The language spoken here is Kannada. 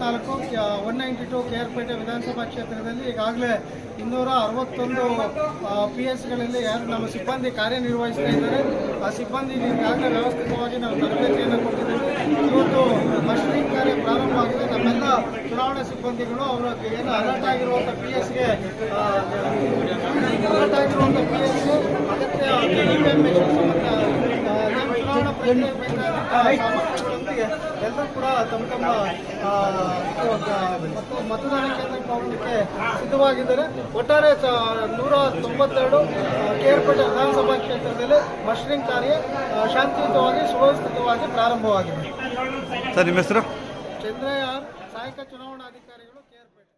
ತಾಲೂಕು 192 KRಪೇಟೆ ವಿಧಾನಸಭಾ ಕ್ಷೇತ್ರದಲ್ಲಿ ಈಗಾಗಲೇ 261 PSಗಳಲ್ಲಿ ಯಾರು ನಮ್ಮ ಸಿಬ್ಬಂದಿ ಕಾರ್ಯನಿರ್ವಹಿಸ್ತಾ ಇದ್ದಾರೆ ಆ ಸಿಬ್ಬಂದಿಗೆ ಈಗಾಗಲೇ ವ್ಯವಸ್ಥಿತವಾಗಿ ನಾವು ತರಬೇತಿಯನ್ನು ಕೊಟ್ಟಿದ್ದೇವೆ. ಇವತ್ತು ಮಸ್ಟರಿಂಗ್ ಕಾರ್ಯ ಪ್ರಾರಂಭವಾಗಿದೆ. ನಮ್ಮೆಲ್ಲ ಚುನಾವಣಾ ಸಿಬ್ಬಂದಿಗಳು ಅವರು ಏನು ಅಲರ್ಟ್ ಆಗಿರುವಂಥ PSಗೆ ಅಗತ್ಯ ಚುನಾವಣಾ ಪ್ರಕ್ರಿಯೆ ಸಾಮಗ್ರಿಗಳೊಂದಿಗೆ ಎಲ್ಲರೂ ಕೂಡ ತಮ್ಮ ಮತದಾನ ಕೇಂದ್ರಕ್ಕೆ ಹೋಗಲಿಕ್ಕೆ ಸಿದ್ಧವಾಗಿದ್ದಾರೆ. ಒಟ್ಟಾರೆ 192 KRಪೇಟೆ ವಿಧಾನಸಭಾ ಕ್ಷೇತ್ರದಲ್ಲಿ ಮಸ್ಟರಿಂಗ್ ಕಾರ್ಯ ಶಾಂತಿಯುತವಾಗಿ ಸುವ್ಯವಸ್ಥಿತವಾಗಿ ಪ್ರಾರಂಭವಾಗಿದೆ. ಸರ್, ನಿಮ್ಮ ಹೆಸರು? ಚಂದ್ರಯ್ಯ, ಸಹಾಯಕ ಚುನಾವಣಾಧಿಕಾರಿಗಳು, KRಪೇಟೆ.